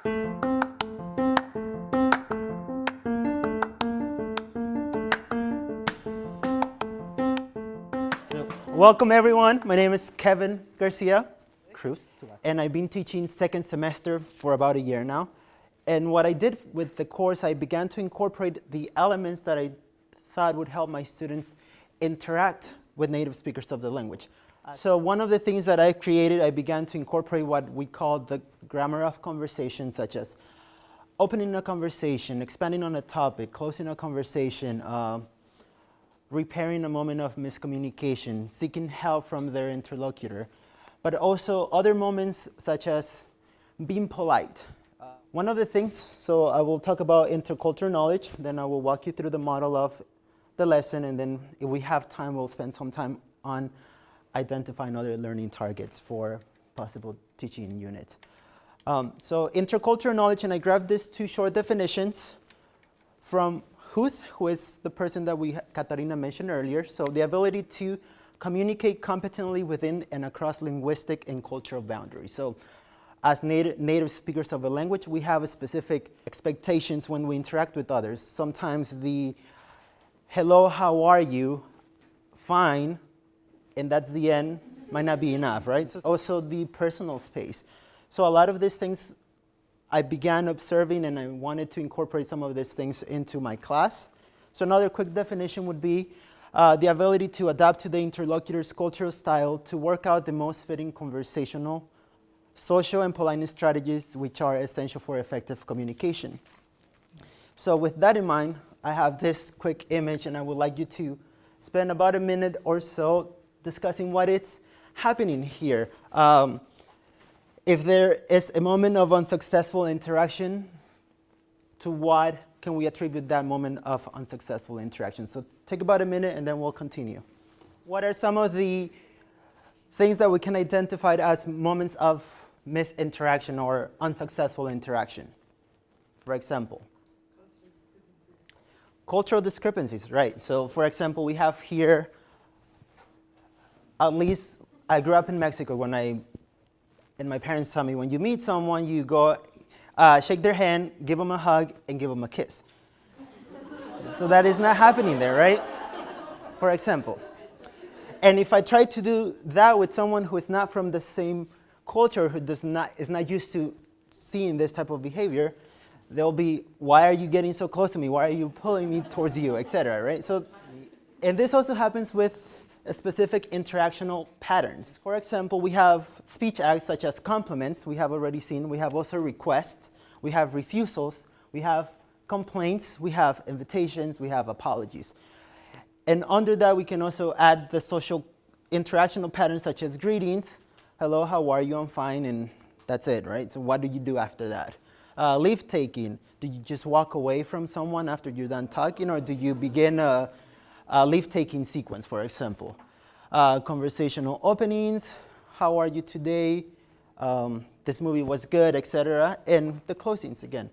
So, welcome everyone. My name is Kevin Garcia Cruz, and I've been teaching second semester for about a year now. And what I did with the course, I began to incorporate the elements that I thought would help my students interact with native speakers of the language. So one of the things that I created, I began to incorporate what we call the grammar of conversation, such as opening a conversation, expanding on a topic, closing a conversation, repairing a moment of miscommunication, seeking help from their interlocutor, but also other moments such as being polite. One of the things, so I will talk about intercultural knowledge, then I will walk you through the model of the lesson, and then if we have time, we'll spend some time on identifying other learning targets for possible teaching units. So intercultural knowledge, and I grabbed these two short definitions from Huth, who is the person that Katarina mentioned earlier. So the ability to communicate competently within and across linguistic and cultural boundaries. So as native speakers of a language, we have specific expectations when we interact with others. Sometimes the hello, how are you, fine, and that's the end, might not be enough, right? So also the personal space. So a lot of these things I began observing, and I wanted to incorporate some of these things into my class. So another quick definition would be the ability to adapt to the interlocutor's cultural style to work out the most fitting conversational, social, and politeness strategies which are essential for effective communication. So with that in mind, I have this quick image, and I would like you to spend about a minute or so discussing what is happening here. If there is a moment of unsuccessful interaction, to what can we attribute that moment of unsuccessful interaction? So take about a minute, and then we'll continue. What are some of the things that we can identify as moments of misinteraction or unsuccessful interaction? For example, cultural discrepancies, right? So for example, we have here, at least I grew up in Mexico and my parents tell me when you meet someone, you go shake their hand, give them a hug, and give them a kiss. So that is not happening there, right? For example. And if I try to do that with someone who is not from the same culture, who is not used to seeing this type of behavior, they'll be, why are you getting so close to me? Why are you pulling me towards you, etc., right? So, and this also happens with specific interactional patterns. For example, we have speech acts such as compliments, we have already seen. We have also requests, we have refusals, we have complaints, we have invitations, we have apologies. And under that, we can also add the social interactional patterns such as greetings. Hello, how are you? I'm fine, and that's it, right? So what do you do after that? Leave taking. Do you just walk away from someone after you're done talking, or do you begin a leave-taking sequence, for example? Conversational openings. How are you today? This movie was good, etc. And the closings again.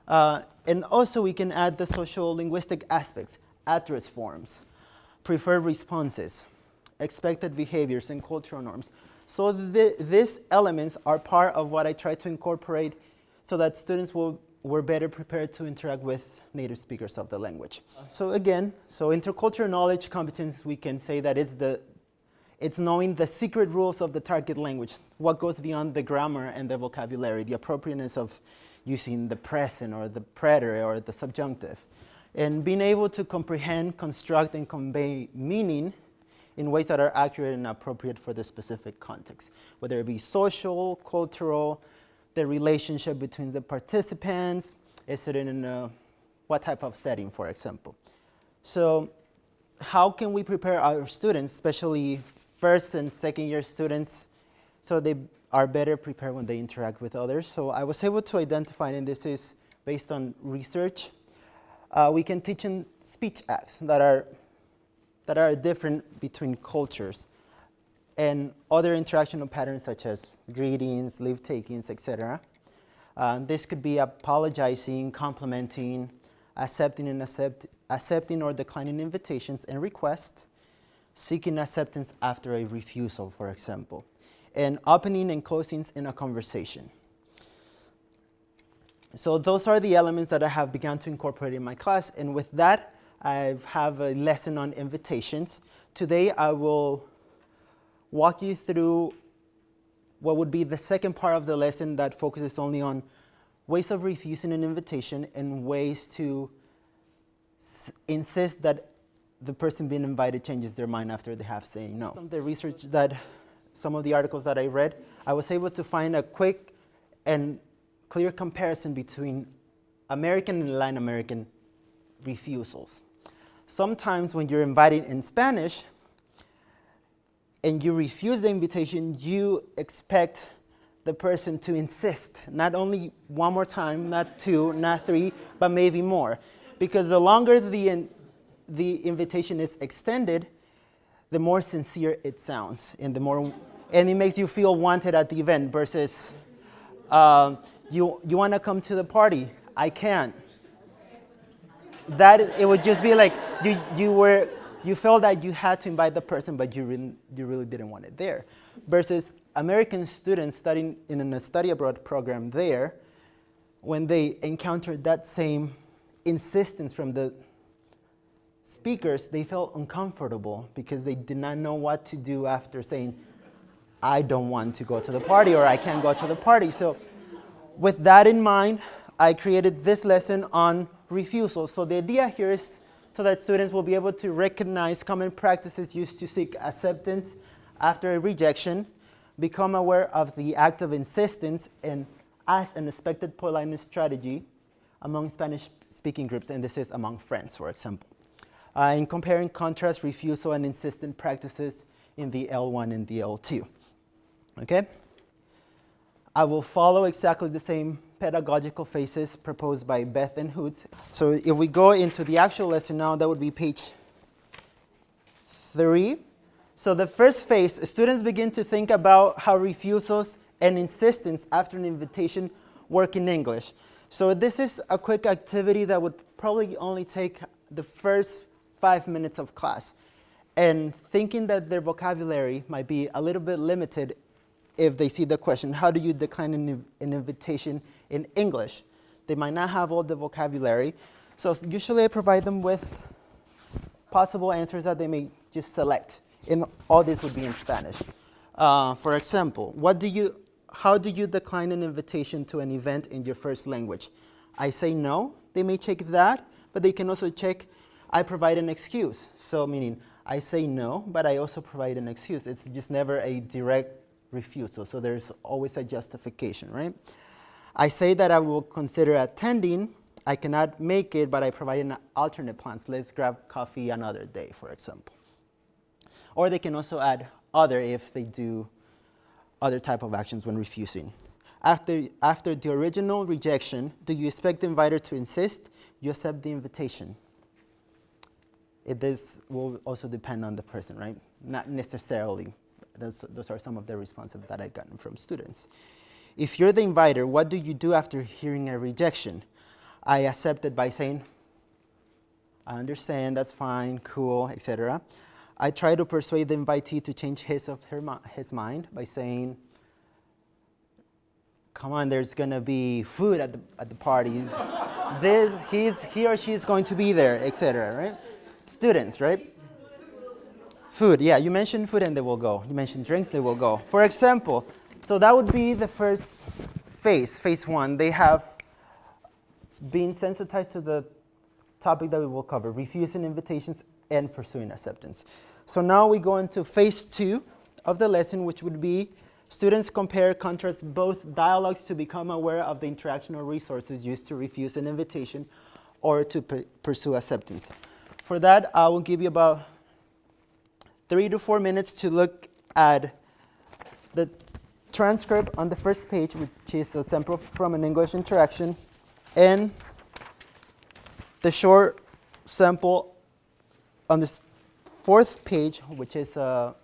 And also we can add the social linguistic aspects, address forms, preferred responses, expected behaviors, and cultural norms. So these elements are part of what I try to incorporate so that students were better prepared to interact with native speakers of the language. So again, intercultural knowledge competence, we can say that it's knowing the secret rules of the target language, what goes beyond the grammar and the vocabulary, the appropriateness of using the present or the preterite or the subjunctive, and being able to comprehend, construct, and convey meaning in ways that are accurate and appropriate for the specific context, whether it be social, cultural, the relationship between the participants, is it in what type of setting, for example. So how can we prepare our students, especially first and second year students, so they are better prepared when they interact with others? So I was able to identify, and this is based on research, we can teach in speech acts that are different between cultures, and other interactional patterns such as greetings, leave-takings, etc. This could be apologizing, complimenting, accepting or declining invitations and requests, seeking acceptance after a refusal, for example, and opening and closings in a conversation. So those are the elements that I have begun to incorporate in my class, and with that, I have a lesson on invitations. Today, I will walk you through what would be the second part of the lesson that focuses only on ways of refusing an invitation and ways to insist that the person being invited changes their mind after they have said no. Some of the research some of the articles that I read, I was able to find a quick and clear comparison between American and Latin American refusals. Sometimes when you're invited in Spanish and you refuse the invitation, you expect the person to insist, not only one more time, not two, not three, but maybe more. Because the longer the invitation is extended, the more sincere it sounds, and it makes you feel wanted at the event versus you want to come to the party, I can't. That it would just be like you felt that you had to invite the person, but you really didn't want it there. Versus American students studying in a study abroad program there, when they encountered that same insistence from the speakers, they felt uncomfortable because they did not know what to do after saying, I don't want to go to the party, or I can't go to the party. So with that in mind, I created this lesson on refusals. So the idea here is so that students will be able to recognize common practices used to seek acceptance after a rejection, become aware of the act of insistence, and as an expected politeness strategy among Spanish-speaking groups, and this is among friends, for example. In compare and contrast refusal and insistent practices in the L1 and the L2. Okay? I will follow exactly the same pedagogical phases proposed by Beth and Hoods. So if we go into the actual lesson now, that would be page 3. So the first phase, students begin to think about how refusals and insistence after an invitation work in English. So this is a quick activity that would probably only take the first 5 minutes of class. And thinking that their vocabulary might be a little bit limited if they see the question, how do you decline an invitation in English? They might not have all the vocabulary. So usually I provide them with possible answers that they may just select. And all this would be in Spanish. For example, how do you decline an invitation to an event in your first language? I say no. They may check that, but they can also check I provide an excuse. So meaning I say no, but I also provide an excuse. It's just never a direct refusal. So there's always a justification, right? I say that I will consider attending. I cannot make it, but I provide an alternate plans. Let's grab coffee another day, for example. Or they can also add other if they do other type of actions when refusing. After the original rejection, do you expect the inviter to insist? You accept the invitation. This will also depend on the person, right? Not necessarily. Those are some of the responses that I've gotten from students. If you're the inviter, what do you do after hearing a rejection? I accept it by saying, I understand, that's fine, cool, etc. I try to persuade the invitee to change his mind by saying, come on, there's going to be food at the party. He or she is going to be there, etc. Right? Students, right? Food, yeah, you mentioned food and they will go. You mentioned drinks, they will go. For example, so that would be the first phase, phase 1. They have been sensitized to the topic that we will cover, refusing invitations and pursuing acceptance. So now we go into phase 2 of the lesson, which would be students compare, contrast both dialogues to become aware of the interactional resources used to refuse an invitation or to pursue acceptance. For that, I will give you about 3 to 4 minutes to look at the transcript on the first page, which is a sample from an English interaction, and the short sample on the 4th page, which is a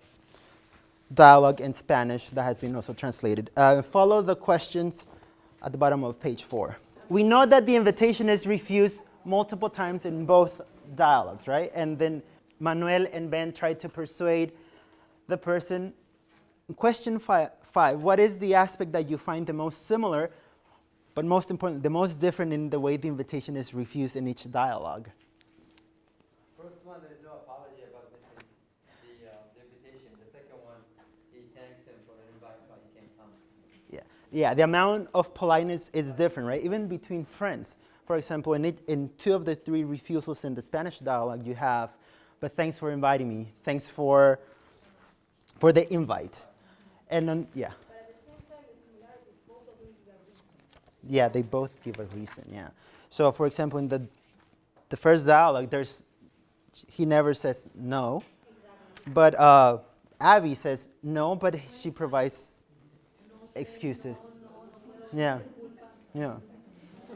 dialogue in Spanish that has been also translated. Follow the questions at the bottom of page 4. We know that the invitation is refused multiple times in both dialogues, right? And then Manuel and Ben tried to persuade the person. Question 5, what is the aspect that you find the most similar But most important, the most different in the way the invitation is refused in each dialogue. First one, there's no apology about missing the invitation. The second one, he thanks him for the invite, but he can't come. Yeah, the amount of politeness is different, right? Even between friends. For example, in 2 of the 3 refusals in the Spanish dialogue, you have, but thanks for inviting me. Thanks for the invite. And then, yeah. But at the same time, the similarities, both of them give a reason. Yeah, they both give a reason, yeah. So, for example, in the first dialogue, he never says no. Exactly. But Abby says no, but she provides excuses. Yeah, yeah.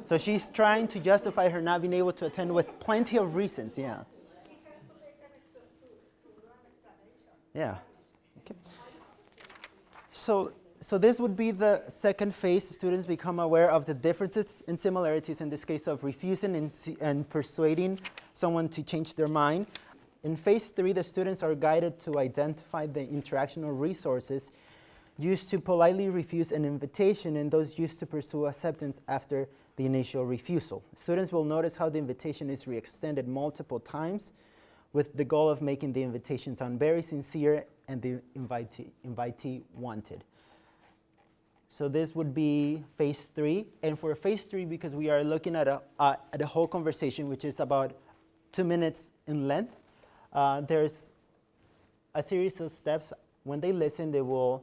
So she's trying to justify her not being able to attend with plenty of reasons, yeah. Yeah. Okay. So this would be the second phase. Students become aware of the differences and similarities in this case of refusing and persuading someone to change their mind. In phase 3, the students are guided to identify the interactional resources used to politely refuse an invitation and those used to pursue acceptance after the initial refusal. Students will notice how the invitation is re-extended multiple times with the goal of making the invitation sound very sincere and the invitee wanted. So this would be phase 3. And for phase 3, because we are looking at a whole conversation, which is about 2 minutes in length, there's a series of steps. When they listen, they will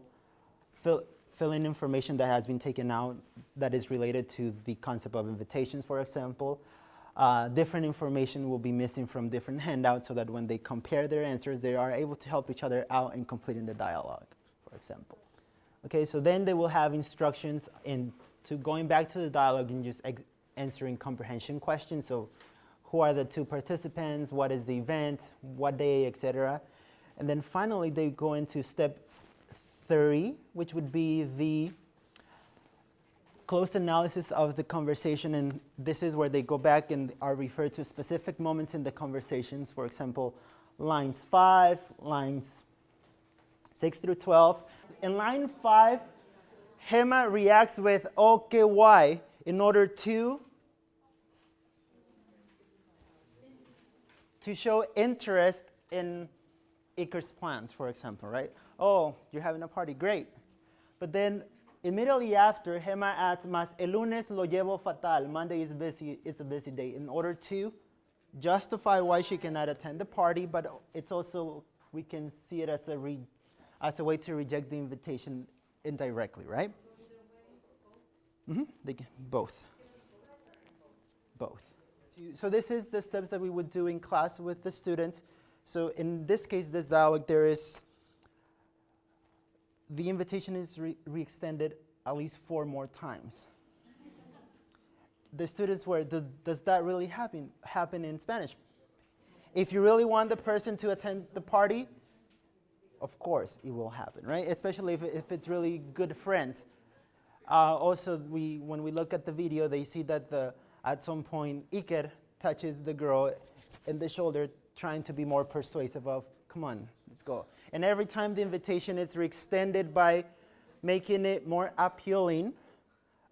fill in information that has been taken out that is related to the concept of invitations, for example. Different information will be missing from different handouts so that when they compare their answers, they are able to help each other out in completing the dialogue, for example. Okay, so then they will have instructions to going back to the dialogue and just answering comprehension questions. So who are the 2 participants, what is the event, what day, etc. And then finally they go into step 3, which would be the close analysis of the conversation, and this is where they go back and are referred to specific moments in the conversations. For example, lines 5, lines 6 through 12. In line 5, Gemma reacts with okay, why, in order to show interest in Iker's plans, for example, right? Oh, you're having a party, great. But then immediately after, Gemma adds, mas el lunes lo llevo fatal. Monday is busy, it's a busy day, in order to justify why she cannot attend the party, but it's also, we can see it as a way to reject the invitation indirectly, right? They can, both. So this is the steps that we would do in class with the students. So in this case, this dialogue, the invitation is re-extended at least 4 more times. The students were, does that really happen in Spanish? If you really want the person to attend the party, of course it will happen, right? Especially if it's really good friends. Also, when we look at the video, they see that at some point, Iker touches the girl in the shoulder, trying to be more persuasive of, come on, let's go. And every time the invitation is re-extended by making it more appealing.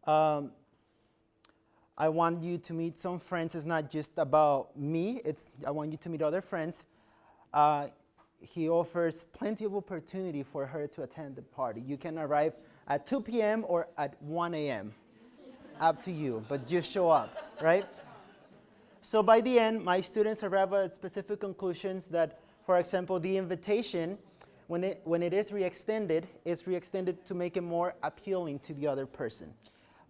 I want you to meet some friends. It's not just about me. I want you to meet other friends. He offers plenty of opportunity for her to attend the party. You can arrive at 2 p.m. or at 1 a.m. Up to you, but just show up, right? So by the end, my students arrive at specific conclusions that, for example, the invitation, when it is re-extended, is re-extended to make it more appealing to the other person.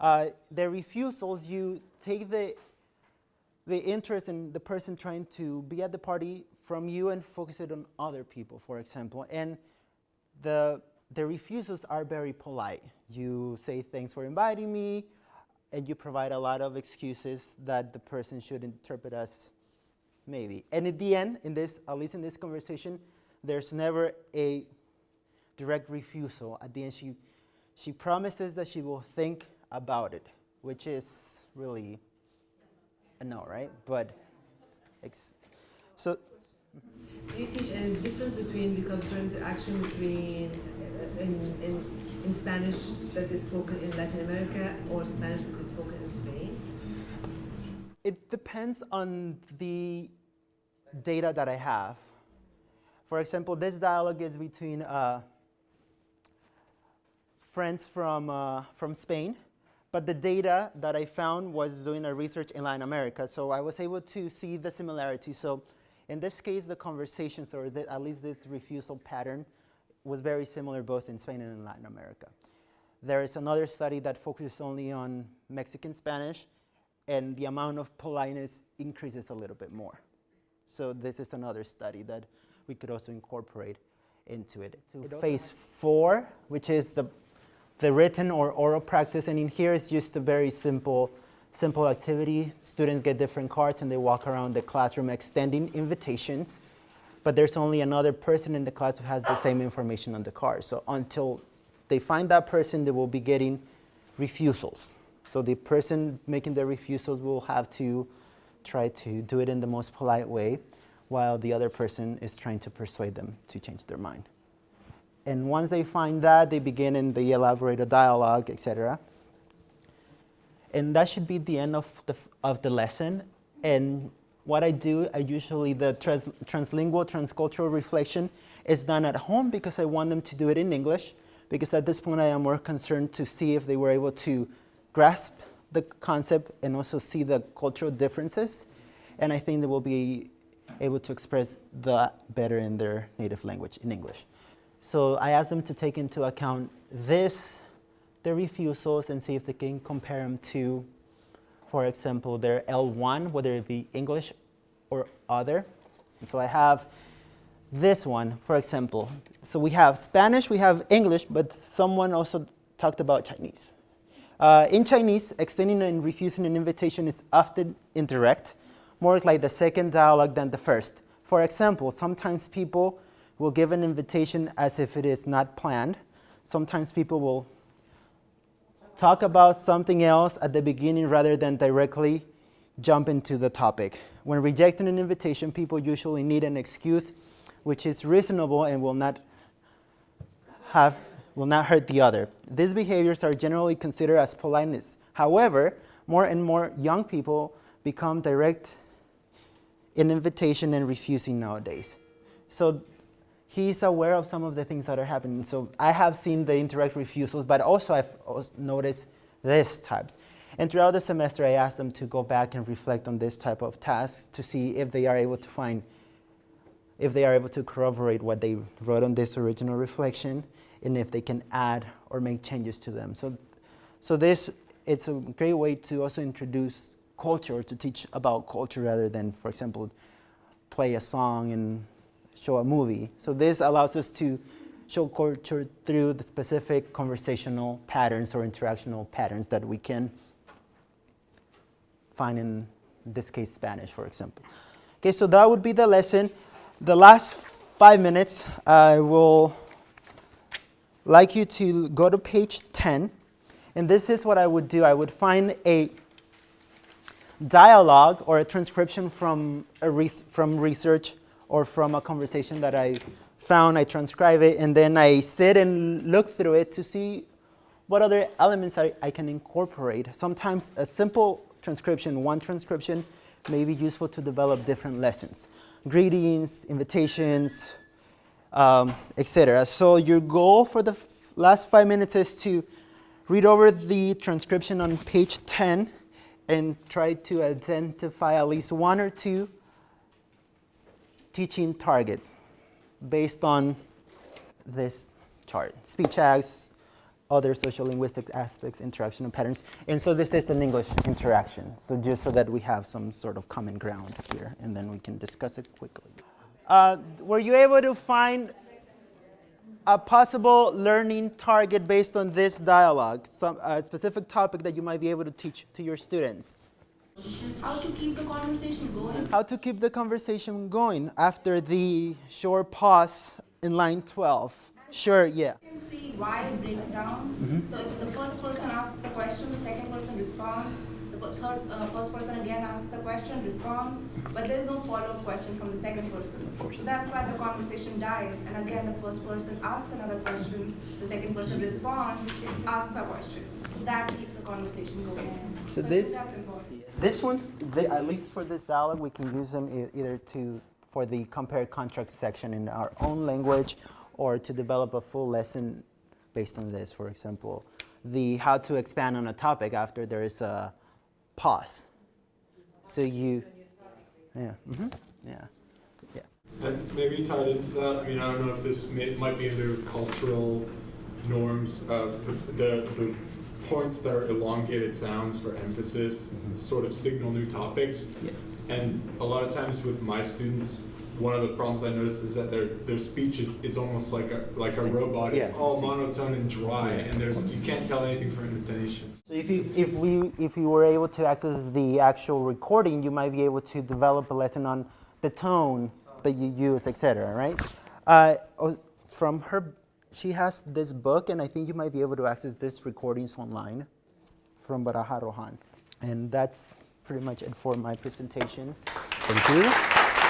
The refusals, you take the interest in the person trying to be at the party from you and focus it on other people, for example. And the refusals are very polite. You say, thanks for inviting me, and you provide a lot of excuses that the person should interpret as maybe. And at the end, at least in this conversation, there's never a direct refusal. At the end, she promises that she will think about it, which is really a no, right? But so. Do you teach any difference between the cultural interaction between in in Spanish that is spoken in Latin America or Spanish that is spoken in Spain? It depends on the data that I have. For example, this dialogue is between friends from Spain, but the data that I found was doing a research in Latin America, so I was able to see the similarities. So in this case, the conversations, or at least this refusal pattern, was very similar both in Spain and in Latin America. There is another study that focuses only on Mexican Spanish, and the amount of politeness increases a little bit more. So this is another study that we could also incorporate into it. To phase 4, which is the written or oral practice, and in here is just a very simple activity. Students get different cards and they walk around the classroom extending invitations, but there's only another person in the class who has the same information on the card. So until they find that person, they will be getting refusals. So the person making the refusals will have to try to do it in the most polite way, while the other person is trying to persuade them to change their mind. And once they find that, they begin and they elaborate a dialogue, etc. And that should be the end of the lesson. And what I do, the translingual, transcultural reflection is done at home because I want them to do it in English, because at this point I am more concerned to see if they were able to grasp the concept and also see the cultural differences. And I think they will be able to express that better in their native language, in English. So I asked them to take into account the refusals, and see if they can compare them to, for example, their L1, whether it be English or other. And so I have this one, for example. So we have Spanish, we have English, but someone also talked about Chinese. In Chinese, extending and refusing an invitation is often indirect, more like the second dialogue than the first. For example, sometimes people will give an invitation as if it is not planned. Sometimes people will talk about something else at the beginning rather than directly jump into the topic. When rejecting an invitation, people usually need an excuse which is reasonable and will not hurt the other. These behaviors are generally considered as politeness. However, more and more young people become direct in invitation and refusing nowadays. So he's aware of some of the things that are happening. So I have seen the indirect refusals, but also I've noticed these types. And throughout the semester, I asked them to go back and reflect on this type of tasks to see if they are able to corroborate what they wrote on this original reflection, and if they can add or make changes to them. So it's a great way to also introduce culture, or to teach about culture rather than, for example, play a song and show a movie. So this allows us to show culture through the specific conversational patterns or interactional patterns that we can find in this case Spanish, for example. Okay, so that would be the lesson. The last 5 minutes, I will like you to go to page 10, and this is what I would do. I would find a dialogue or a transcription from research or from a conversation that I found. I transcribe it, and then I sit and look through it to see what other elements I can incorporate. Sometimes a simple transcription, one transcription, may be useful to develop different lessons. Greetings, invitations, etc. So your goal for the last 5 minutes is to read over the transcription on page 10 and try to identify at least 1 or 2 teaching targets based on this chart. Speech acts, other social linguistic aspects, interactional patterns. And so this is an English interaction. So just so that we have some sort of common ground here, and then we can discuss it quickly. Were you able to find a possible learning target based on this dialogue, a specific topic that you might be able to teach to your students? How to keep the conversation going. How to keep the conversation going after the short pause in line 12. Sure, yeah. You can see why it breaks down. So if the first person asks the question, the second person responds, first person again asks the question, responds, but there is no follow-up question from the second person. Of course. So that's why the conversation dies. And again, the first person asks another question, the second person responds, asks a question. So that keeps the conversation going. So I think this- that's important. This one's, at least for this dialogue, we can use them either for the compare contract section in our own language, or to develop a full lesson based on this. For example, the how to expand on a topic after there is a pause. So you, yeah, yeah. And maybe tied into that, I mean, I don't know if this might be under cultural norms, the points that are elongated sounds for emphasis sort of signal new topics. Yeah. And a lot of times with my students, one of the problems I notice is that their speech is almost like a robot. It's Yeah. all monotone and dry, Yeah. and you can't tell anything from intonation. So if you were able to access the actual recording, you might be able to develop a lesson on the tone that you use, etc. Right? From her, she has this book, and I think you might be able to access this recordings online from Baraja Rohan. And that's pretty much it for my presentation. Thank you.